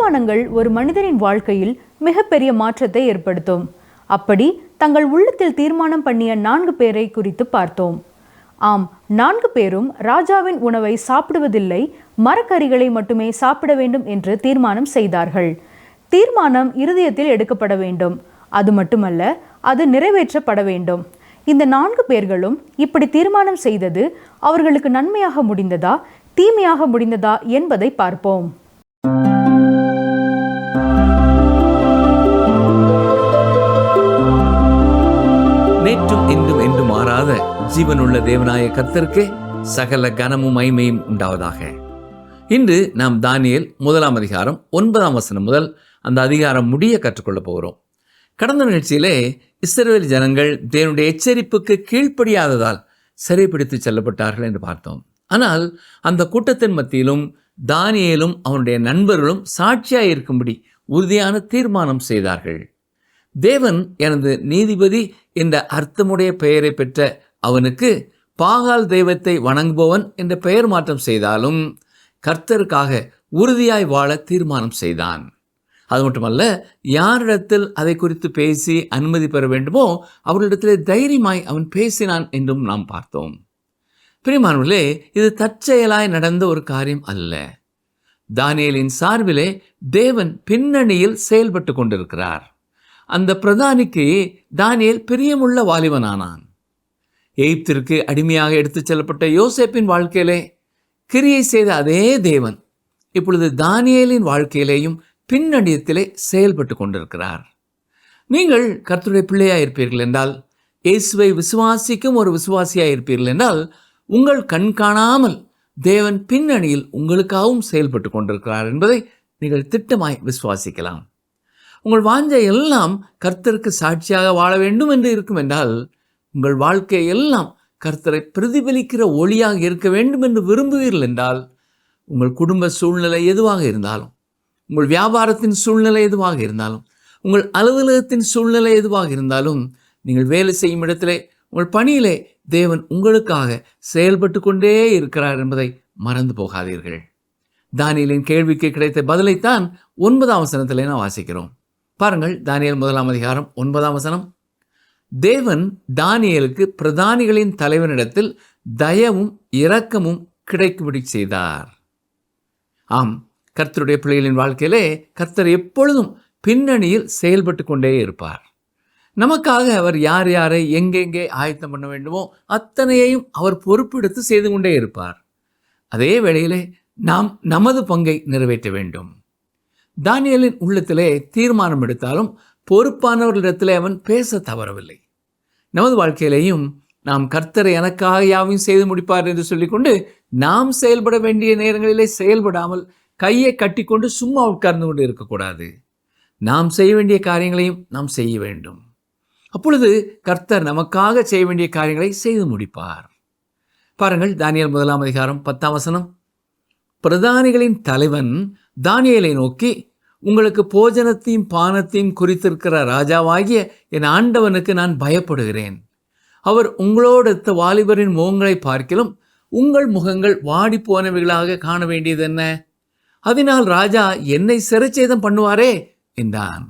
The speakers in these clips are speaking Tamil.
தீர்மானங்கள் ஒரு மனிதனின் வாழ்க்கையில் மிகப்பெரிய மாற்றத்தை ஏற்படுத்தும். அப்படி தங்கள் உள்ளத்தில் தீர்மானம் பண்ணிய 4 பேரை குறித்து பார்த்தோம். ஆம், 4 பேரும் ராஜாவின் உணவை சாப்பிடுவதில்லை, மரக்கறிகளை மட்டுமே சாப்பிட வேண்டும் என்று தீர்மானம் செய்தார்கள். தீர்மானம் இருதயத்தில் எடுக்கப்பட வேண்டும். அது மட்டுமல்ல, அது நிறைவேற்றப்பட வேண்டும். இந்த 4 பேர்களும் இப்படி தீர்மானம் செய்தது அவர்களுக்கு நன்மையாக முடிந்ததா, தீமையாக முடிந்ததா என்பதை பார்ப்போம். நேற்றும் இன்றும் என்று மாறாத ஜீவனுள்ள தேவனாய கர்த்தருக்கே சகல கனமும் மகிமையும் உண்டாவதாக. இன்று நாம் தானியேல் 1 அதிகாரம் 9 முதல் அந்த அதிகாரம் முடிய கற்றுக்கொள்ள போகிறோம். கடந்த நிகழ்ச்சியிலே இஸ்ரவேல் ஜனங்கள் தேவனுடைய எச்சரிப்புக்கு கீழ்ப்படியாததால் சிறைப்பிடித்து செல்லப்பட்டார்கள் என்று பார்த்தோம். ஆனால் அந்த கூட்டத்தின் மத்தியிலும் தானியேலும் அவனுடைய நண்பர்களும் சாட்சியாய் இருக்கும்படி உறுதியான தீர்மானம் செய்தார்கள். தேவன் எனது நீதிபதி என்ற அர்த்தமுடைய பெயரை பெற்ற அவனுக்கு பாகால் தெய்வத்தை வணங்குபவன் என்ற பெயர் மாற்றம் செய்தாலும் கர்த்தருக்காக உறுதியாய் வாழ தீர்மானம் செய்தான். அது மட்டுமல்ல, யாரிடத்தில் அதை குறித்து பேசி அனுமதி பெற வேண்டுமோ அவர்களிடத்திலே தைரியமாய் அவன் பேசினான் என்றும் நாம் பார்த்தோம். பிரியமானவர்களே, இது தற்செயலாய் நடந்த ஒரு காரியம் அல்ல. தானியேலின் சார்பிலே தேவன் பின்னணியில் செயல்பட்டு கொண்டிருக்கிறார். அந்த பிரதானிக்கு தானியேல் பிரியமுள்ள வாலிபனானான். எகிப்திற்கு அடிமையாக எடுத்துச் செல்லப்பட்ட யோசேப்பின் வாழ்க்கையிலே கிரியை செய்த அதே தேவன் இப்பொழுது தானியேலின் வாழ்க்கையிலேயும் பின்னணியத்திலே செயல்பட்டு கொண்டிருக்கிறார். நீங்கள் கர்த்தருடைய பிள்ளையாக இருப்பீர்கள் என்றால், இயேசுவை விசுவாசிக்கும் ஒரு விசுவாசியாக இருப்பீர்கள் என்றால், உங்கள் கண் காணாமல் தேவன் பின்னணியில் உங்களுக்காகவும் செயல்பட்டு கொண்டிருக்கிறார் என்பதை நீங்கள் திட்டமாய் விசுவாசிக்கலாம். உங்கள் வாஞ்சை எல்லாம் கர்த்தருக்கு சாட்சியாக வாழ வேண்டும் என்று இருக்கும் என்றால், உங்கள் வாழ்க்கை எல்லாம் கர்த்தரை பிரதிபலிக்கிற ஒளியாக இருக்க வேண்டும் என்று விரும்புவீர்கள் என்றால், உங்கள் குடும்ப சூழ்நிலை எதுவாக இருந்தாலும், உங்கள் வியாபாரத்தின் சூழ்நிலை எதுவாக இருந்தாலும், உங்கள் அலுவலகத்தின் சூழ்நிலை எதுவாக இருந்தாலும், நீங்கள் வேலை செய்யும் இடத்திலே உங்கள் பணியிலே தேவன் உங்களுக்காக செயல்பட்டு கொண்டே இருக்கிறார் என்பதை மறந்து போகாதீர்கள். தானியேலின் கேள்விக்கு கிடைத்த பதிலைத்தான் 9 நாம் வாசிக்கிறோம். பாருங்கள், தானியேல் 1 அதிகாரம் 9 தேவன் தானியேலுக்கு பிரதானிகளின் தலைவனிடத்தில் தயவும் இரக்கமும் கிடைக்கும்படி செய்தார். ஆம், கர்த்தருடைய பிள்ளைகளின் வாழ்க்கையிலே கர்த்தர் எப்பொழுதும் பின்னணியில் செயல்பட்டு கொண்டே இருப்பார். நமக்காக அவர் யார் யாரை எங்கெங்கே ஆயத்தம் பண்ண வேண்டுமோ அத்தனையையும் அவர் பொறுப்பெடுத்து செய்து கொண்டே இருப்பார். அதே வேளையிலே நாம் நமது பங்கை நிறைவேற்ற வேண்டும். தானியேலின் உள்ளத்திலே தீர்மானம் எடுத்தாலும் பொறுப்பானவர்களிடத்திலே அவன் பேச தவறவில்லை. நமது வாழ்க்கையிலேயும் நாம் கர்த்தரை எனக்காக யாவையும் செய்து முடிப்பார் என்று சொல்லிக்கொண்டு நாம் செயல்பட வேண்டிய நேரங்களிலே செயல்படாமல் கையை கட்டிக்கொண்டு சும்மா உட்கார்ந்து கொண்டு இருக்கக்கூடாது. நாம் செய்ய வேண்டிய காரியங்களையும் நாம் செய்ய வேண்டும். அப்பொழுது கர்த்தர் நமக்காக செய்ய வேண்டிய காரியங்களை செய்து முடிப்பார். பாருங்கள், தானியேல் 1 அதிகாரம் 10 பிரதானிகளின் தலைவன் தானியேலை நோக்கி, உங்களுக்கு போஜனத்தையும் பானத்தையும் குறித்திருக்கிற ராஜாவாகிய என் ஆண்டவனுக்கு நான் பயப்படுகிறேன். அவர் உங்களோடொத்த வாலிபரின் முகங்களை பார்க்கிலும் உங்கள் முகங்கள் வாடி போனவைகளாக காண வேண்டியது என்ன? அதனால் ராஜா என்னை சிறைச்சேதம் பண்ணுவாரே என்றான்.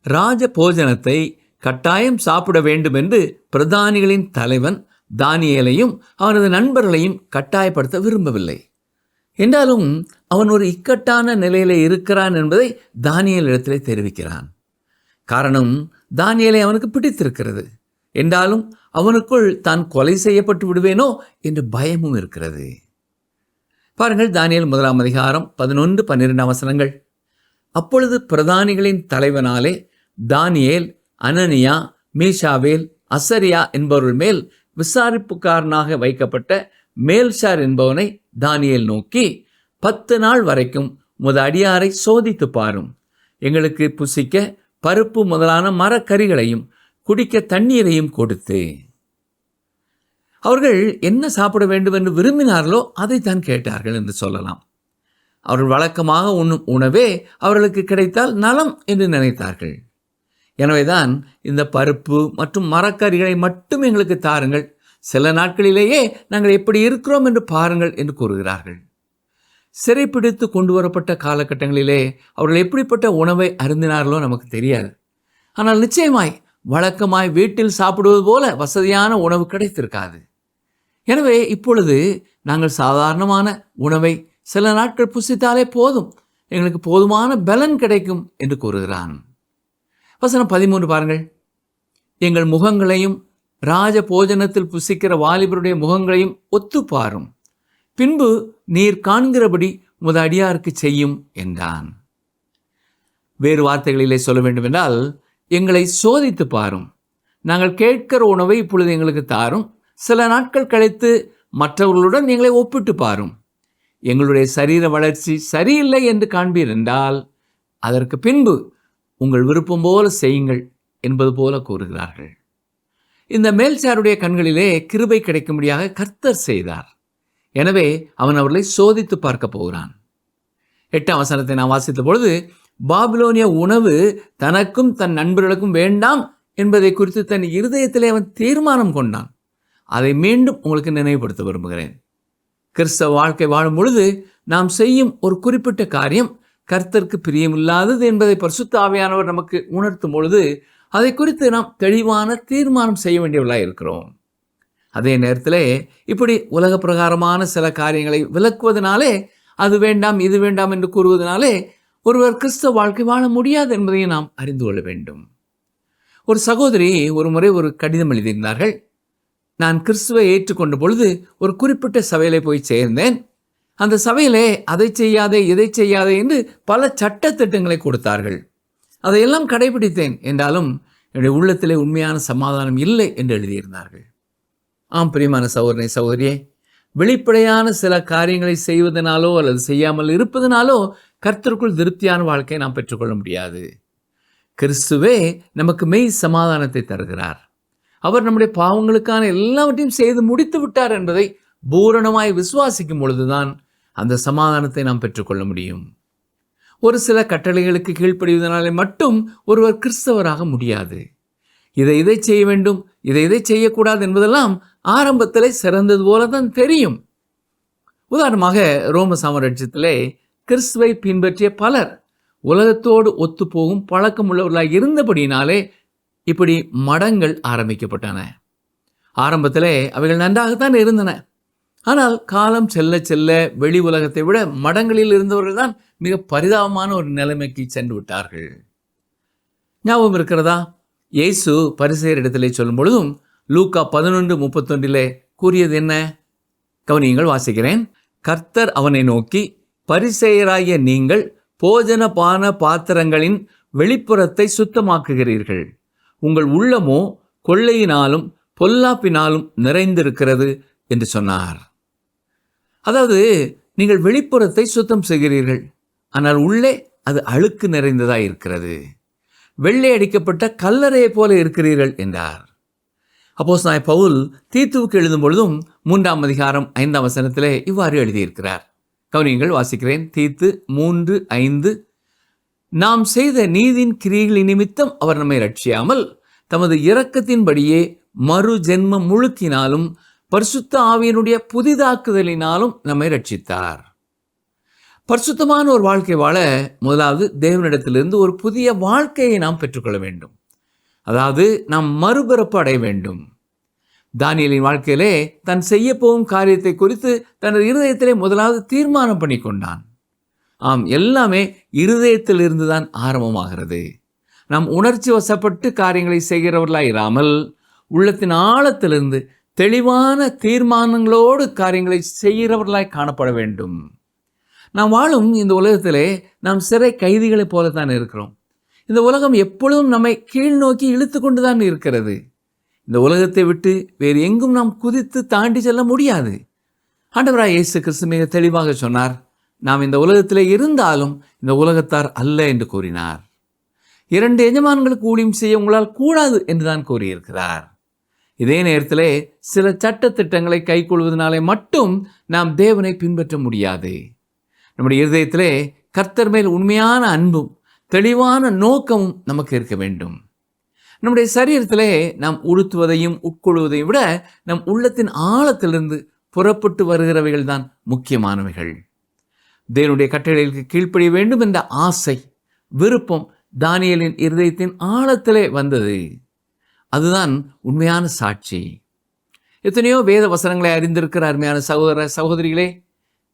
ராஜ போஜனத்தை கட்டாயம் சாப்பிட வேண்டும் என்று பிரதானிகளின் தலைவன் தானியேலையும் அவனது நண்பர்களையும் கட்டாயப்படுத்த விரும்பவில்லை. என்றாலும் அவன் ஒரு இக்கட்டான நிலையில இருக்கிறான் என்பதை தானியேல் இடத்திலே தெரிவிக்கிறான். காரணம், தானியேலை அவனுக்கு பிடித்திருக்கிறது. என்றாலும் அவனுக்குள் தான் கொலை செய்யப்பட்டு விடுவேனோ என்ற பயமும் இருக்கிறது. பாருங்கள், தானியேல் 1 அதிகாரம் 11, 12 அப்பொழுது பிரதானிகளின் தலைவனாலே தானியேல் அனனியா, மீஷாவேல், அசரியா என்பவர்கள் மேல் விசாரிப்புக்காரனாக வைக்கப்பட்ட மேல்ஷார் என்பவனை தானியேல் நோக்கி, 10 நாள் வரைக்கும் உமது அடியாரை சோதித்து பாரும். எங்களுக்கு புசிக்க பருப்பு முதலான மரக்கறிகளையும் குடிக்க தண்ணீரையும் கொடுத்து. அவர்கள் என்ன சாப்பிட வேண்டும் என்று விரும்பினார்களோ அதைத்தான் கேட்டார்கள் என்று சொல்லலாம். அவர்கள் வழக்கமாக உண்ணும் உணவே அவர்களுக்கு கிடைத்தால் நலம் என்று நினைத்தார்கள். எனவேதான் இந்த பருப்பு மற்றும் மரக்கறிகளை மட்டும் எங்களுக்கு தாருங்கள், சில நாட்களிலேயே நாங்கள் எப்படி இருக்கிறோம் என்று பாருங்கள் என்று கூறுகிறார்கள். சிறைப்பிடித்து கொண்டு வரப்பட்ட காலகட்டங்களிலே அவர்கள் எப்படிப்பட்ட உணவை அருந்தினார்களோ நமக்கு தெரியாது. ஆனால் நிச்சயமாய் வழக்கமாய் வீட்டில் சாப்பிடுவது போல வசதியான உணவு கிடைத்திருக்காது. எனவே இப்பொழுது நாங்கள் சாதாரணமான உணவை சில நாட்கள் புசித்தாலே போதும், எங்களுக்கு போதுமான பலன் கிடைக்கும் என்று கூறுகிறான். வசனம் 13 பாருங்கள். எங்கள் முகங்களையும் ராஜ போஜனத்தில் புசிக்கிற வாலிபருடைய முகங்களையும் ஒத்துப்பாரும், பின்பு நீர் காண்கிறபடி உமது அடியாருக்கு செய்யும் என்றான். வேறு வார்த்தைகளிலே சொல்ல வேண்டுமென்றால், எங்களை சோதித்து பாரும், நாங்கள் கேட்கிற உணவை இப்பொழுது எங்களுக்கு தாரும், சில நாட்கள் கழித்து மற்றவர்களுடன் எங்களை ஒப்பிட்டு பாரும், எங்களுடைய சரீர வளர்ச்சி சரியில்லை என்று காண்பீர் என்றால் அதற்கு பின்பு உங்கள் விருப்பம் போல செய்யுங்கள் என்பது போல கூறுகிறார்கள். இந்த மேல்சாருடைய கண்களிலே கிருபை கிடைக்கும்படியாக கர்த்தர் செய்தார். எனவே அவன் அவர்களை சோதித்து பார்க்க போகிறான். 8ஆம் வசனத்தை நான் வாசித்த பொழுது, பாபிலோனிய உணவு தனக்கும் தன் நண்பர்களுக்கும் வேண்டாம் என்பதை குறித்து தன் இருதயத்திலே அவன் தீர்மானம் கொண்டான். அதை மீண்டும் உங்களுக்கு நினைவுபடுத்த விரும்புகிறேன். கிறிஸ்தவ வாழ்க்கை வாழும் பொழுது நாம் செய்யும் ஒரு குறிப்பிட்ட காரியம் கர்த்தருக்கு பிரியமில்லாதது என்பதை பரிசுத்த ஆவியானவர் நமக்கு உணர்த்தும் பொழுது அதை குறித்து நாம் தெளிவான தீர்மானம் செய்ய வேண்டியவர்களாக இருக்கிறோம். அதே நேரத்தில் இப்படி உலக பிரகாரமான சில காரியங்களை விலக்குவதனாலே, அது வேண்டாம் இது வேண்டாம் என்று கூறுவதனாலே ஒருவர் கிறிஸ்தவ வாழ்க்கை வாழ முடியாது என்பதை நாம் அறிந்து கொள்ள வேண்டும். ஒரு சகோதரி ஒரு முறை ஒரு கடிதம் எழுதியிருந்தார்கள். நான் கிறிஸ்துவை ஏற்றுக்கொண்ட பொழுது ஒரு குறிப்பிட்ட சபையிலே போய் சேர்ந்தேன். அந்த சபையிலே அதை செய்யாதே இதை செய்யாதே என்று பல சட்டத்திட்டங்களை கொடுத்தார்கள். அதையெல்லாம் கடைபிடித்தேன் என்றாலும் என்னுடைய உள்ளத்திலே உண்மையான சமாதானம் இல்லை என்று எழுதியிருந்தார்கள். ஆம் பிரியமான சகோதரனே சகோதரியே, வெளிப்படையான சில காரியங்களை செய்வதனாலோ அல்லது செய்யாமல் இருப்பதனாலோ கர்த்தருக்குள் திருப்தியான வாழ்க்கையை நாம் பெற்றுக்கொள்ள முடியாது. கிறிஸ்துவே நமக்கு மெய் சமாதானத்தை தருகிறார். அவர் நம்முடைய பாவங்களுக்கான எல்லாவற்றையும் செய்து முடித்து விட்டார் என்பதை பூரணமாய் விசுவாசிக்கும் பொழுதுதான் அந்த சமாதானத்தை நாம் பெற்றுக்கொள்ள முடியும். ஒரு சில கட்டளைகளுக்கு கீழ்ப்படிவதனாலே மட்டும் ஒருவர் கிறிஸ்தவராக முடியாது. இதை செய்ய வேண்டும், இதை செய்யக்கூடாது என்பதெல்லாம் ஆரம்பத்திலே சிறந்தது போல தான் தெரியும். உதாரணமாக ரோம சாம்ராஜ்யத்திலே கிறிஸ்துவை பின்பற்றிய பலர் உலகத்தோடு ஒத்துப்போகும் பழக்கம் உள்ளவர்களாக இருந்தபடினாலே இப்படி மடங்கள் ஆரம்பிக்கப்பட்டன. ஆரம்பத்திலே அவைகள் நன்றாகத்தான் இருந்தன. ஆனால் காலம் செல்ல செல்ல வெளி உலகத்தை விட மடங்களில் இருந்தவர்கள் தான் மிக பரிதாபமான ஒரு நிலைமைக்கு சென்று விட்டார்கள். ஞாபகம் இருக்கிறதா? இயேசு பரிசேயர் இடத்திலே சொல்லும் பொழுதும் லூக்கா 11:31 கூறியது என்ன? கவனியுங்கள், வாசிக்கிறேன். கர்த்தர் அவனை நோக்கி, பரிசேயராகிய நீங்கள் போஜன பான பாத்திரங்களின் வெளிப்புறத்தை சுத்தமாக்குகிறீர்கள், உங்கள் உள்ளமோ கொள்ளையினாலும் பொல்லாப்பினாலும் நிறைந்திருக்கிறது என்று சொன்னார். அதாவது, நீங்கள் வெளிப்புறத்தை சுத்தம் செய்கிறீர்கள், ஆனால் உள்ளே அது அழுக்கு நிறைந்ததாக இருக்கிறது, வெள்ளை அடிக்கப்பட்ட கல்லறையை போல இருக்கிறீர்கள் என்றார். அப்போஸ்தலனாகிய பவுல் தீத்துவுக்கு எழுதும் பொழுதும் 3ஆம் அதிகாரம் 5ஆம் வசனத்திலே இவ்வாறு எழுதியிருக்கிறார். கவனியங்கள், வாசிக்கிறேன். தீத்து 3:5, நாம் செய்த நீதியின் கிரியைகளின் நிமித்தம் அவர் நம்மை ரட்சியாமல் தமது இரக்கத்தின்படியே மறு ஜென்ம முழுக்கினாலும் பரிசுத்த ஆவியினுடைய புதிதாக்குதலினாலும் நம்மை ரட்சித்தார். பரிசுத்தமான ஒரு வாழ்க்கை வாழ முதலாவது தேவனிடத்திலிருந்து ஒரு புதிய வாழ்க்கையை நாம் பெற்றுக்கொள்ள வேண்டும். அதாவது நாம் மறுபிறப்பு அடைய வேண்டும். தானியேலின் வாழ்க்கையிலே தான் செய்ய போகும் காரியத்தை குறித்து தனது இருதயத்திலே முதலாவது தீர்மானம் பண்ணி கொண்டான். ஆம், எல்லாமே இருதயத்திலிருந்து தான் ஆரம்பமாகிறது. நாம் உணர்ச்சி வசப்பட்டு காரியங்களை செய்கிறவர்களாக இராமல் உள்ளத்தின் ஆழத்திலிருந்து தெளிவான தீர்மானங்களோடு காரியங்களை செய்கிறவர்களாய் காணப்பட வேண்டும். நாம் வாழும் இந்த உலகத்திலே நாம் சிறை கைதிகளைப் போலத்தான் இருக்கிறோம். இந்த உலகம் எப்பொழுதும் நம்மை கீழ் நோக்கி இழுத்து கொண்டு தான் இருக்கிறது. இந்த உலகத்தை விட்டு வேறு எங்கும் நாம் குதித்து தாண்டி செல்ல முடியாது. ஆண்டவராய் இயேசு கிறிஸ்து மிக தெளிவாக சொன்னார், நாம் இந்த உலகத்திலே இருந்தாலும் இந்த உலகத்தார் அல்ல என்று கூறினார். 2 எஜமான்களுக்கு ஊழியம் செய்ய உங்களால் கூடாது என்றுதான் கூறியிருக்கிறார். இதே நேரத்திலே சில சட்ட திட்டங்களை கைக்கொள்வதனாலே மட்டும் நாம் தேவனை பின்பற்ற முடியாது. நம்முடைய இருதயத்திலே கர்த்தர் மேல் உண்மையான அன்பும் தெளிவான நோக்கமும் நமக்கு இருக்க வேண்டும். நம்முடைய சரீரத்திலே நாம் உடுத்துவதையும் உட்கொள்வதையும் விட நம் உள்ளத்தின் ஆழத்திலிருந்து புறப்பட்டு வருகிறவைகள் தான் முக்கியமானவைகள். தேவனுடைய கட்டளைகளுக்கு கீழ்ப்படிய வேண்டும் என்ற ஆசை, விருப்பம் தானியேலின் இருதயத்தின் ஆழத்திலே வந்தது. அதுதான் உண்மையான சாட்சி. எத்தனையோ வேத வசனங்களை அறிந்திருக்கிற அருமையான சகோதர சகோதரிகளே,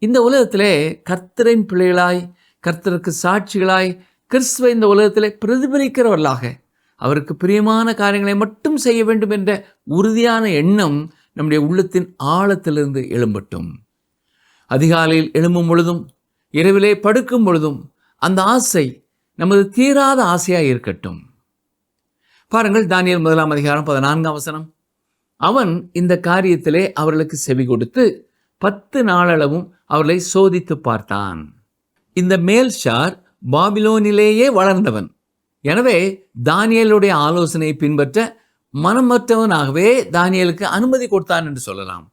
இந்த உலகத்திலே கர்த்தரின் பிள்ளைகளாய், கர்த்தருக்கு சாட்சிகளாய், கிறிஸ்துவை இந்த உலகத்திலே பிரதிபலிக்கிறவர்களாக, அவருக்கு பிரியமான காரியங்களை மட்டும் செய்ய வேண்டும் என்ற உறுதியான எண்ணம் நம்முடைய உள்ளத்தின் ஆழத்திலிருந்து எழும்பட்டும். அதிகாலையில் எழும்பும் பொழுதும், இரவிலே படுக்கும் பொழுதும் அந்த ஆசை நமது தீராத ஆசையாக இருக்கட்டும். பாருங்கள், தானியேல் 1 அதிகாரம் 14 வசனம். அவன் இந்த காரியத்திலே அவர்களுக்கு செவி கொடுத்து 10 நாளளவும் அவர்களை சோதித்து பார்த்தான். இந்த மேல்ஷார் பாபிலோனிலேயே வளர்ந்தவன். எனவே தானியேலுடைய ஆலோசனையை பின்பற்ற மனமற்றவனாகவே தானியேலுக்கு அனுமதி கொடுத்தான் என்று சொல்லலாம்.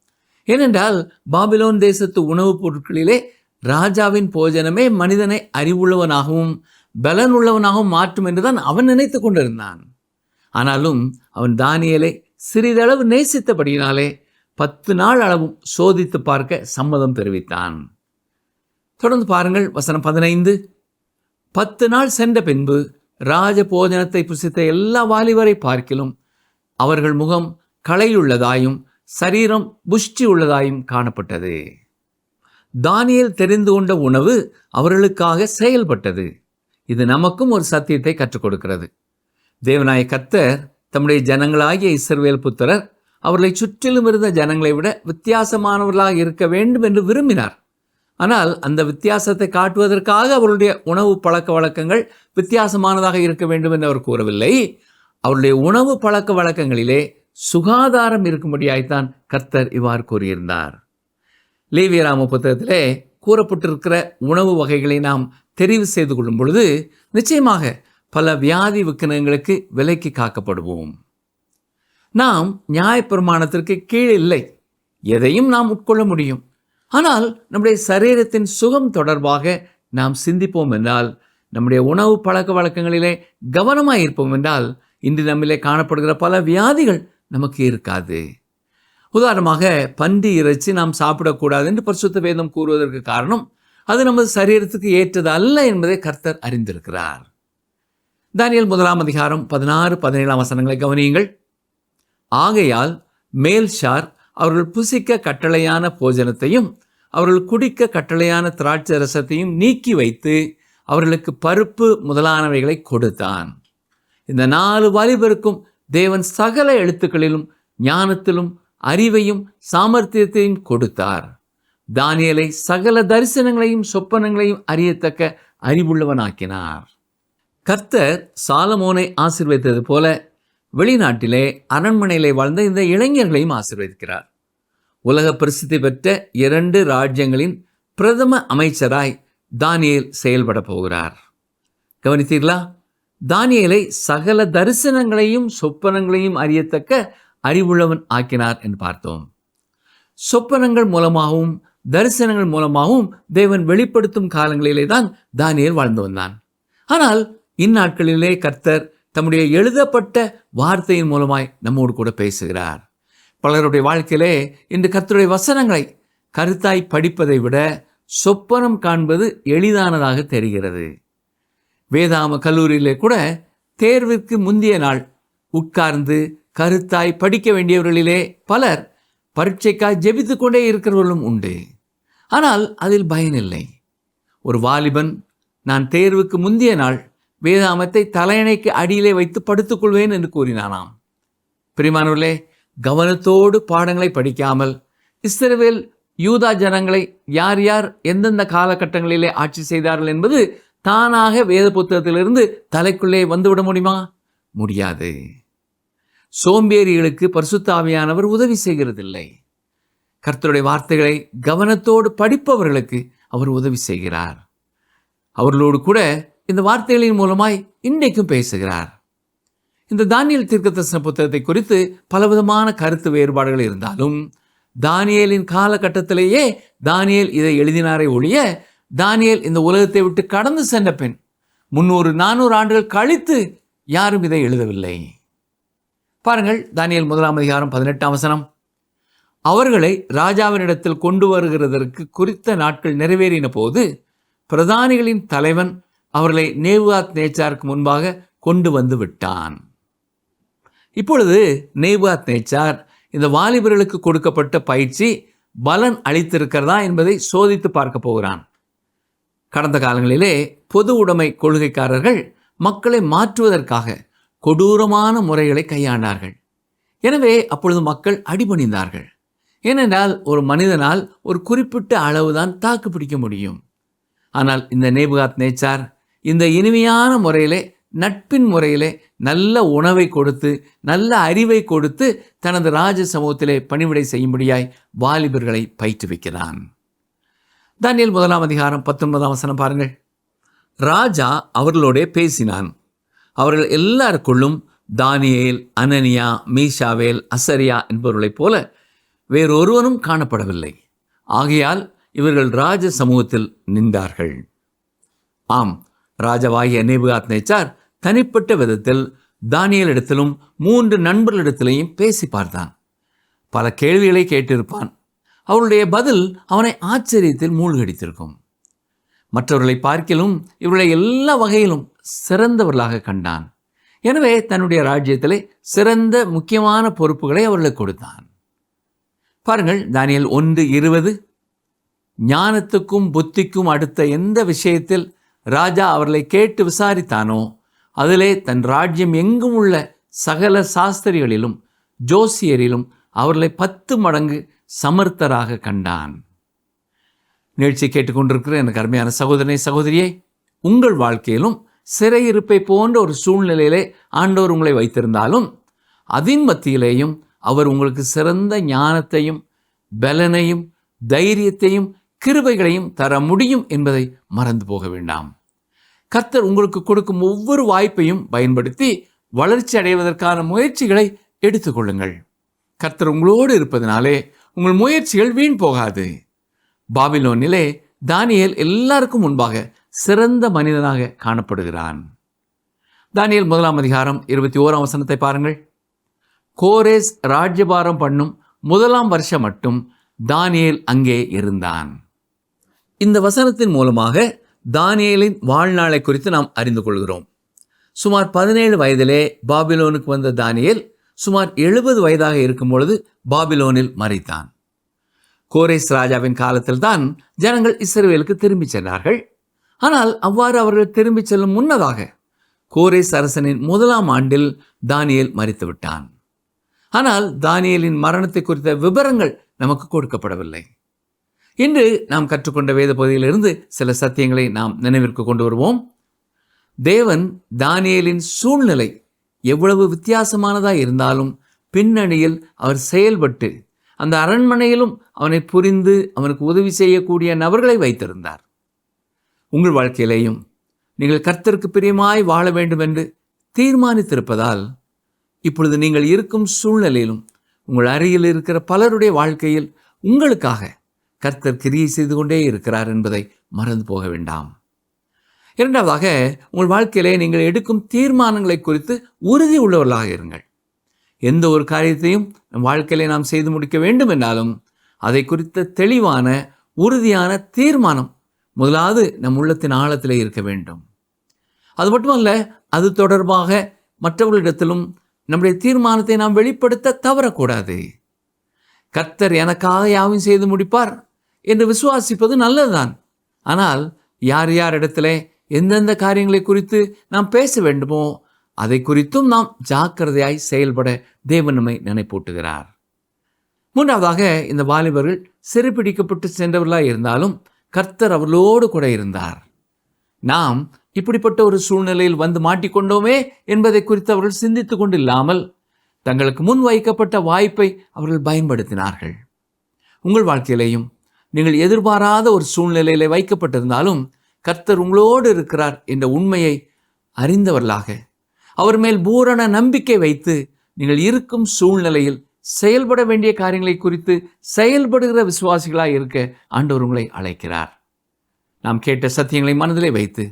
ஏனென்றால் பாபிலோன் தேசத்து உணவுப் பொருட்களிலே ராஜாவின் போஜனமே மனிதனை அறிவுள்ளவனாகவும் பலனுள்ளவனாகவும் மாற்றும் என்றுதான் அவன் நினைத்து கொண்டிருந்தான். ஆனாலும் அவன் தானியேலை சிறிதளவு நேசித்தபடியினாலே 10 நாள் அளவும் சோதித்து பார்க்க சம்மதம் தெரிவித்தான். தொடர்ந்து பாருங்கள், வசனம் 15. 10 நாள் சென்ற பின்பு ராஜ போஜனத்தை புசித்த எல்லா வாலிபரை பார்க்கிலும் அவர்கள் முகம் களையுள்ளதாயும் சரீரம் புஷ்டி உள்ளதாயும் காணப்பட்டது. தானியேல் தெரிந்து கொண்ட உணவு அவர்களுக்காக செயல்பட்டது. இது நமக்கும் ஒரு சத்தியத்தை கற்றுக் கொடுக்கிறது. தேவனாய கர்த்தர் தம்முடைய ஜனங்களாகிய இஸ்ரவேல் புத்திரர் அவர்களை சுற்றிலும் இருந்த ஜனங்களை விட வித்தியாசமானவர்களாக இருக்க வேண்டும் என்று விரும்பினார். ஆனால் அந்த வித்தியாசத்தை காட்டுவதற்காக அவருடைய உணவு பழக்க வழக்கங்கள் வித்தியாசமானதாக இருக்க வேண்டும் என்று அவர் கூறவில்லை. அவருடைய உணவு பழக்க வழக்கங்களிலே சுகாதாரம் இருக்கும்படியாய்த்தான் கர்த்தர் இவ்வாறு கூறியிருந்தார். லேவியராம புத்தகத்திலே கூறப்பட்டிருக்கிற உணவு வகைகளை நாம் தெரிவு செய்து கொள்ளும் பொழுது நிச்சயமாக பல வியாதி விக்கினங்களுக்கு விலைக்கு காக்கப்படுவோம். நாம் நியாயப்பிரமாணத்திற்கு கீழ் இல்லை, எதையும் நாம் உட்கொள்ள முடியும். ஆனால் நம்முடைய சரீரத்தின் சுகம் தொடர்பாக நாம் சிந்திப்போம் என்றால், நம்முடைய உணவு பழக்க வழக்கங்களிலே கவனமாக இருப்போம் என்றால், இன்று நம்மிலே காணப்படுகிற பல வியாதிகள் நமக்கு இருக்காது. உதாரணமாக, பன்றி இறைச்சி நாம் சாப்பிடக்கூடாது என்று பரிசுத்த வேதம் கூறுவதற்கு காரணம், அது நமது சரீரத்துக்கு ஏற்றது அல்ல என்பதை கர்த்தர் அறிந்திருக்கிறார். தானியேல் 1 அதிகாரம் 16-17 வசனங்களை கவனியுங்கள். ஆகையால் மேல்ஷார் அவர்கள் புசிக்க கட்டளையான போஜனத்தையும் அவர்கள் குடிக்க கட்டளையான திராட்சை ரசத்தையும் நீக்கி வைத்து அவர்களுக்கு பருப்பு முதலானவைகளை கொடுத்தான். இந்த 4 வாலிபருக்கும் தேவன் சகல எழுத்துக்களிலும் ஞானத்திலும் அறிவையும் சாமர்த்தியத்தையும் கொடுத்தார். தானியேலை சகல தரிசனங்களையும் சொப்பனங்களையும் அறியத்தக்க அறிவுள்ளவனாக்கினார். கர்த்தர் சாலமோனை ஆசீர்வதித்தது போல வெளிநாட்டிலே அரண்மனையிலே வாழ்ந்த இந்த இளைஞர்களையும் ஆசீர்வதிக்கிறார். உலக பிரசித்தி பெற்ற 2 ராஜ்யங்களின் பிரதம அமைச்சராய் தானியேல் செயல்பட போகிறார். கவனித்தீர்களா? தானியேலை சகல தரிசனங்களையும் சொப்பனங்களையும் அறியத்தக்க அறிவுள்ளவன் ஆக்கினார் என்று பார்த்தோம். சொப்பனங்கள் மூலமாகவும் தரிசனங்கள் மூலமாகவும் தேவன் வெளிப்படுத்தும் காலங்களிலே தான் தானியேல் வாழ்ந்து வந்தான். ஆனால் இந்நாட்களிலே கர்த்தர் தம்முடைய எழுதப்பட்ட வார்த்தையின் மூலமாய் நம்மோடு கூட பேசுகிறார். பலருடைய வாழ்க்கையிலே இன்று கர்த்தருடைய வசனங்களை கருத்தாய் படிப்பதை விட சொப்பனம் காண்பது எளிதானதாக தெரிகிறது. வேதாம கல்லூரியிலே கூட தேர்விற்கு முந்தைய நாள் உட்கார்ந்து கருத்தாய் படிக்க வேண்டியவர்களிலே பலர் பரீட்சைக்காய் ஜெபித்து கொண்டே இருக்கிறவர்களும் உண்டு. ஆனால் அதில் பயனில்லை. ஒரு வாலிபன், நான் தேர்வுக்கு முந்தைய நாள் வேதாமத்தை தலையணைக்கு அடியிலே வைத்து படுத்துக்கொள்வேன் என்று கூறினானாம். பிரியமானவர்களே, கவனத்தோடு பாடங்களை படிக்காமல் இஸ்ரவேல் யூதா ஜனங்களை யார் யார் எந்தெந்த காலகட்டங்களிலே ஆட்சி செய்தார்கள் என்பது தானாக வேத புத்தகத்திலிருந்து தலைக்குள்ளே வந்துவிட முடியுமா? முடியாது. சோம்பேறிகளுக்கு பரிசுத்த ஆவியானவர் உதவி செய்கிறதில்லை. கர்த்தருடைய வார்த்தைகளை கவனத்தோடு படிப்பவர்களுக்கு அவர் உதவி செய்கிறார். அவர்களோடு கூட இந்த வார்த்தைகளின் மூலமாய் இன்றைக்கும் பேசுகிறார். இந்த தானியேல் தீர்க்கதரிசன புத்தகத்தை குறித்து பலவிதமான கருத்து வேறுபாடுகள் இருந்தாலும் தானியேலின் காலகட்டத்திலேயே தானியேல் இதை எழுதினாரே ஒழிய, தானியேல் இந்த உலகத்தை விட்டு கடந்து சென்ற பின் 300-400 ஆண்டுகள் கழித்து யாரும் இதை எழுதவில்லை. பாருங்கள், தானியேல் 1 அதிகாரம் 18 வசனம். அவர்களை ராஜாவினிடத்தில் கொண்டு வருகிறதற்கு குறித்த நாட்கள் நிறைவேறின போது பிரதானிகளின் தலைவன் அவர்களை நேபுகாத் நேச்சாருக்கு முன்பாக கொண்டு வந்து விட்டான். இப்பொழுது நேபுகாத் நேச்சார் இந்த வாலிபர்களுக்கு கொடுக்கப்பட்ட பயிற்சி பலன் அளித்திருக்கிறதா என்பதை சோதித்து பார்க்க போகிறான். கடந்த காலங்களிலே பொது உடைமை கொள்கைக்காரர்கள் மக்களை மாற்றுவதற்காக கொடூரமான முறைகளை கையாண்டார்கள். எனவே அப்பொழுது மக்கள் அடிபணிந்தார்கள். ஏனென்றால் ஒரு மனிதனால் ஒரு குறிப்பிட்ட அளவுதான் தாக்கு பிடிக்க முடியும். ஆனால் இந்த நேபுகாத் நேச்சார் இந்த இனிமையான முறையிலே, நட்பின் முறையிலே நல்ல உணவை கொடுத்து, நல்ல அறிவை கொடுத்து தனது ராஜ சமூகத்திலே பணிவிடை செய்யும்படியாய் வாலிபர்களை பயிற்றுவிக்கிறான். தானியேல் 1 அதிகாரம் 19 பாருங்கள். ராஜா அவர்களோடே பேசினான். அவர்கள் எல்லாருக்குள்ளும் தானியேல், அனனியா, மீஷாவேல், அசரியா என்பவர்களைப் போல வேறொருவனும் காணப்படவில்லை. ஆகையால் இவர்கள் ராஜ சமூகத்தில் நின்றார்கள். ஆம், ராஜாவாகிய நேபுகாத் நேச்சார் தனிப்பட்ட விதத்தில் தானியேலிடத்திலும் 3 நண்பர்களிடத்திலையும் பேசி பார்த்தான். பல கேள்விகளை கேட்டிருப்பான். அவருடைய பதில் அவனை ஆச்சரியத்தில் மூழ்கடித்திருக்கும். மற்றவர்களை பார்க்கிலும் இவர்களை எல்லா வகையிலும் சிறந்தவர்களாக கண்டான். எனவே தன்னுடைய ராஜ்யத்திலே சிறந்த முக்கியமான பொறுப்புகளை அவர்களுக்கு கொடுத்தான். பாருங்கள், தானியேல் 1:20. ஞானத்துக்கும் புத்திக்கும் அடுத்த எந்த விஷயத்தில் ராஜா அவர்களை கேட்டு விசாரித்தானோ அதிலே தன் ராஜ்யம் எங்கும் உள்ள சகல சாஸ்திரிகளிலும் ஜோசியரிலும் அவர்களை 10 மடங்கு சமர்த்தராக கண்டான். நிகழ்ச்சி கேட்டுக்கொண்டிருக்கிற எனக்கு அருமையான சகோதரனே, சகோதரியே, உங்கள் வாழ்க்கையிலும் சிறையிருப்பை போன்ற ஒரு சூழ்நிலையிலே ஆண்டவர் உங்களை வைத்திருந்தாலும் அதன் மத்தியிலேயும் அவர் உங்களுக்கு சிறந்த ஞானத்தையும் பலனையும் தைரியத்தையும் கிருபைகளையும் தர முடியும் என்பதை மறந்து போக வேண்டாம். கர்த்தர் உங்களுக்கு கொடுக்கும் ஒவ்வொரு வாய்ப்பையும் பயன்படுத்தி வளர்ச்சி அடைவதற்கான முயற்சிகளை எடுத்துக்கொள்ளுங்கள். கர்த்தர் உங்களோடு இருப்பதனாலே உங்கள் முயற்சிகள் வீண் போகாது. பாபிலோனிலே தானியேல் எல்லாருக்கும் முன்பாக சிறந்த மனிதனாக காணப்படுகிறான். தானியேல் 1 அதிகாரம் 21 பாருங்கள். கோரேஸ் ராஜ்யபாரம் பண்ணும் 1 வருஷம் மட்டும் தானியேல் அங்கே இருந்தான். இந்த வசனத்தின் மூலமாக தானியேலின் வாழ்நாளை குறித்து நாம் அறிந்து கொள்கிறோம். சுமார் 17 வயதிலே பாபிலோனுக்கு வந்த தானியேல் சுமார் 70 வயதாக இருக்கும் பொழுது பாபிலோனில் மரித்தான். கோரேஸ் ராஜாவின் காலத்தில் தான் ஜனங்கள் இஸ்ரவேலுக்கு திரும்பி சென்றார்கள். ஆனால் அவ்வாறு அவர்கள் திரும்பி செல்லும் முன்னதாக கோரேஸ் அரசனின் 1 ஆண்டில் தானியேல் மரித்து விட்டான். ஆனால் தானியேலின் மரணத்தை குறித்த விபரங்கள் நமக்கு கொடுக்கப்படவில்லை. இன்று நாம் கற்றுக்கொண்ட வேத பகுதியிலிருந்து சில சத்தியங்களை நாம் நினைவிற்கு கொண்டு வருவோம். தேவன் தானியேலின் சூழ்நிலை எவ்வளவு வித்தியாசமானதாக இருந்தாலும் பின்னணியில் அவர் செயல்பட்டு அந்த அரண்மனையிலும் அவனை புரிந்து அவனுக்கு உதவி செய்யக்கூடிய நபர்களை வைத்திருந்தார். உங்கள் வாழ்க்கையிலேயும் நீங்கள் கர்த்தருக்கு பிரியமாய் வாழ வேண்டும் என்று தீர்மானித்திருப்பதால் இப்பொழுது நீங்கள் இருக்கும் சூழ்நிலையிலும் உங்கள் அருகில் இருக்கிற பலருடைய வாழ்க்கையில் உங்களுக்காக கர்த்தர் கிரியை செய்து கொண்டே இருக்கிறார் என்பதை மறந்து போக வேண்டாம். இரண்டாவதாக, உங்கள் வாழ்க்கையிலே நீங்கள் எடுக்கும் தீர்மானங்களை குறித்து உறுதி உள்ளவர்களாக இருங்கள். எந்த ஒரு காரியத்தையும் நம் வாழ்க்கையிலே நாம் செய்து முடிக்க வேண்டும் என்றாலும் அதை குறித்த தெளிவான உறுதியான தீர்மானம் முதலாவது நம் உள்ளத்தின் ஆழத்திலே இருக்க வேண்டும். அது மட்டுமல்ல, அது தொடர்பாக மற்றவர்களிடத்திலும் நம்முடைய தீர்மானத்தை நாம் வெளிப்படுத்த தவறக்கூடாது. கர்த்தர் எனக்காக யாவும் செய்து முடிப்பார் என்று விசுவாசிப்பது நல்லதுதான். ஆனால் யார் யார் இடத்திலே எந்தெந்த காரியங்களை குறித்து நாம் பேச வேண்டுமோ அதை குறித்தும் நாம் ஜாக்கிரதையாய் செயல்பட தேவன் நம்மை நினைப்பூட்டுகிறார். மூன்றாவதாக, இந்த வாலிபர்கள் சிறைப்பிடிக்கப்பட்டு சென்றவர்களாக இருந்தாலும் கர்த்தர் அவர்களோடு கூட இருந்தார். நாம் இப்படிப்பட்ட ஒரு சூழ்நிலையில் வந்து மாட்டிக்கொண்டோமே என்பதை குறித்து அவர்கள் சிந்தித்து கொண்டில்லாமல் தங்களுக்கு முன் வைக்கப்பட்ட வாய்ப்பை அவர்கள் பயன்படுத்தினார்கள். உங்கள் வாழ்க்கையிலேயும் நீங்கள் எதிர்பாராத ஒரு சூழ்நிலையிலே வைக்கப்பட்டிருந்தாலும் கர்த்தர் உங்களோடு இருக்கிறார் என்ற உண்மையை அறிந்தவர்களாக அவர் மேல் பூரண நம்பிக்கை வைத்து நீங்கள் இருக்கும் சூழ்நிலையில் செயல்பட வேண்டிய காரியங்களை குறித்து செயல்படுகிற விசுவாசிகளாக இருக்க ஆண்டவர் உங்களை அழைக்கிறார். நாம் கேட்ட சத்தியங்களை மனதிலே வைத்து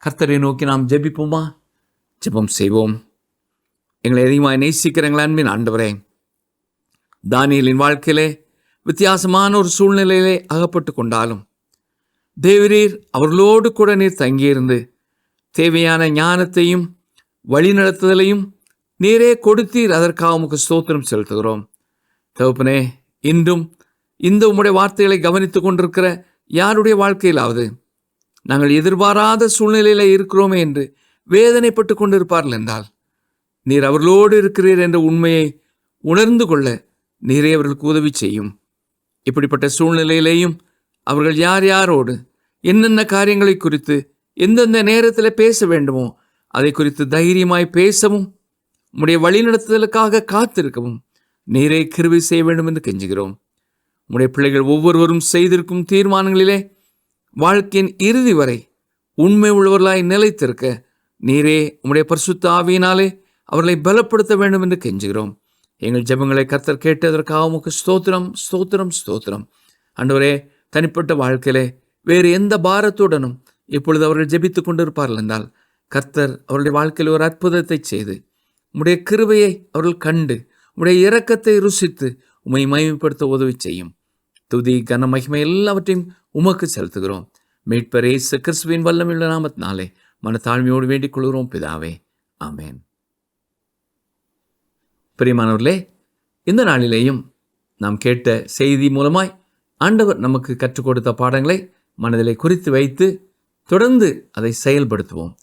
கர்த்தரை நோக்கி நாம் ஜெபிப்போமா? ஜெபம் செய்வோம். எங்களை அதிகமாக நேசிக்கிறீங்களா அன்பின் ஆண்டவரே, தானியேலின் வாழ்க்கையிலே வித்தியாசமான ஒரு சூழ்நிலையிலே அகப்பட்டு கொண்டாலும் தேவரீர் அவர்களோடு கூட நீர் தங்கியிருந்து தேவையான ஞானத்தையும் வழிநடத்துதலையும் நீரே கொடுத்தீர். அதற்காக உமக்கு ஸ்தோத்திரம் செலுத்துகிறோம். தகப்பனே, இன்றும் இந்த உம்முடைய வார்த்தைகளை கவனித்துக் கொண்டிருக்கிற யாருடைய வாழ்க்கையிலாவது நாங்கள் எதிர்பாராத சூழ்நிலையில இருக்கிறோமே என்று வேதனைப்பட்டு கொண்டிருப்பார்கள் என்றால், நீர் அவர்களோடு இருக்கிறீர் என்ற உண்மையை உணர்ந்து கொள்ள நீரே அவர்களுக்கு உதவி செய்யும். இப்படிப்பட்ட சூழ்நிலையிலேயும் அவர்கள் யார் யாரோடு என்னென்ன காரியங்களை குறித்து எந்தெந்த நேரத்தில் பேச வேண்டுமோ அதை குறித்து தைரியமாய் பேசவும் உம்முடைய வழிநடத்துதலுக்காக காத்திருக்கவும் நீரே கிருபை செய்ய வேண்டும் என்று கெஞ்சுகிறோம். உம்முடைய பிள்ளைகள் ஒவ்வொருவரும் செய்திருக்கும் தீர்மானங்களிலே வாழ்க்கையின் இறுதி வரை உண்மை உள்ளவர்களாய் நிலைத்திருக்க நீரே உம்முடைய பரிசுத்த ஆவியினாலே அவர்களை பலப்படுத்த வேண்டும் என்று கெஞ்சுகிறோம். எங்கள் ஜெபங்களை கர்த்தர் கேட்டதற்காக உமக்கு ஸ்தோத்திரம், ஸ்தோத்திரம், ஸ்தோத்திரம். ஆண்டவரே, தனிப்பட்ட வாழ்க்கையிலே வேறு எந்த பாரத்துடனும் இப்பொழுது அவர்கள் ஜெபித்து கொண்டிருப்பார்கள் என்றால், கர்த்தர் அவருடைய வாழ்க்கையில் ஒரு அற்புதத்தை செய்து உம்முடைய கிருபையை அவர்கள் கண்டு உம்முடைய இரக்கத்தை ருசித்து உம்மை மகிமைப்படுத்த உதவி செய்யும். துதி, கன, மகிமை எல்லாவற்றையும் உமக்கு செலுத்துகிறோம். மீட்பர் இயேசு கிறிஸ்துவின் வல்லமையுள்ள நாமத்தினாலே மனத்தாழ்மையோடு வேண்டிக் கொள்கிறோம் பிதாவே, ஆமென். பிரியமானவர்களே, இந்த நாளிலேயும் நாம் கேட்ட செய்தி மூலமாய் ஆண்டவர் நமக்கு கற்றுக் கொடுத்த பாடங்களை மனதிலே குறித்து வைத்து தொடர்ந்து அதை செயல்படுத்துவோம்.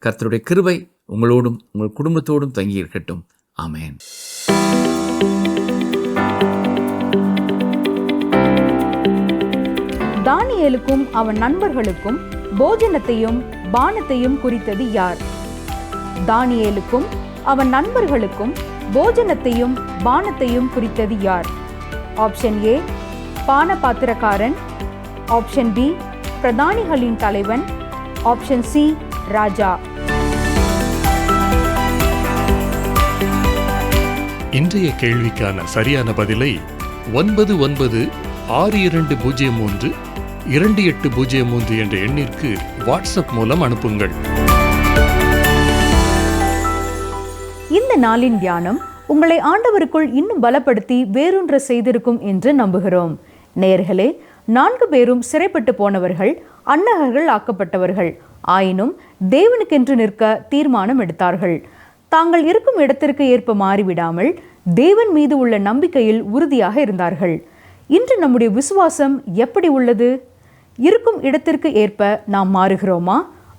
கர்த்தருடைய கிருபை உங்களோடும் உங்கள் குடும்பத்தோடும் தங்கி இருக்கட்டும். ஆமென். தானியேலுக்கும் அவன் நண்பர்களுக்கும் போஜனத்தையும் பானத்தையும் குறித்தது யார்? தானியேலுக்கும் அவன் நண்பர்களுக்கும் போஜனத்தையும் பானத்தையும் குறித்தது யார்? ஆப்ஷன் ஏ பான பாத்திரக்காரன், ஆப்ஷன் பி பிரதானிகளின் தலைவன், ஆப்ஷன் சி ராஜா. இன்றைய கேள்விக்கான சரியான பதிலை 9962032803 என்ற எண்ணிற்கு வாட்ஸ்அப் மூலம் அனுப்புங்கள். இந்த நாளின் தியானம் உங்களை ஆண்டவருக்குள் இன்னும் பலப்படுத்தி வேறொன்ற செய்திருக்கும் என்று நம்புகிறோம். நேயர்களே, 4 பேரும் சிறைப்பட்டு போனவர்கள், அன்னகர்கள் ஆக்கப்பட்டவர்கள். ஆயினும் தேவனுக்கென்று நிற்க தீர்மானம் எடுத்தார்கள். தாங்கள் இருக்கும் இடத்திற்கு ஏற்ப மாறிவிடாமல் தேவன் மீது உள்ள நம்பிக்கையில் உறுதியாக இருந்தார்கள். இன்று நம்முடைய விசுவாசம் எப்படி உள்ளது? இருக்கும் இடத்திற்கு ஏற்ப நாம் மாறுகிறோமா?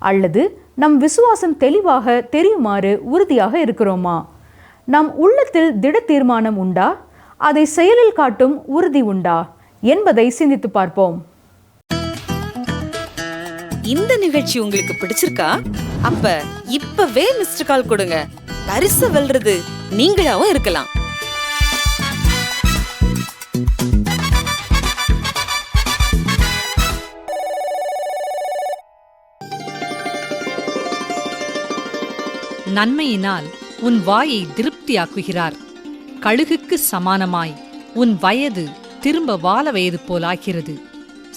அல்லது நம் விசுவாசம் தெளிவாக தெரியுமாறு உறுதியாக இருக்கிறோமா? நம் உள்ளத்தில் திட தீர்மானம் உண்டா? அதை செயலில் காட்டும் உறுதி உண்டா என்பதை சிந்தித்து பார்ப்போம். இந்த நிகழ்ச்சி உங்களுக்கு பிடிச்சிருக்கா? அப்ப இப்பவே மிஸ்டர் கால் கொடுங்க. பரிசு வெல்றது நீங்களாவும் இருக்கலாம். நன்மையினால் உன் வாயை திருப்தியாக்குகிறார். கழுகுக்கு சமானமாய் உன் வயது திரும்ப வால வயது போலாகிறது.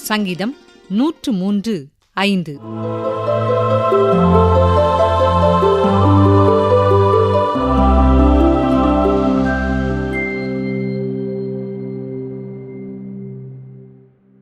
சங்கீதம் 103:5.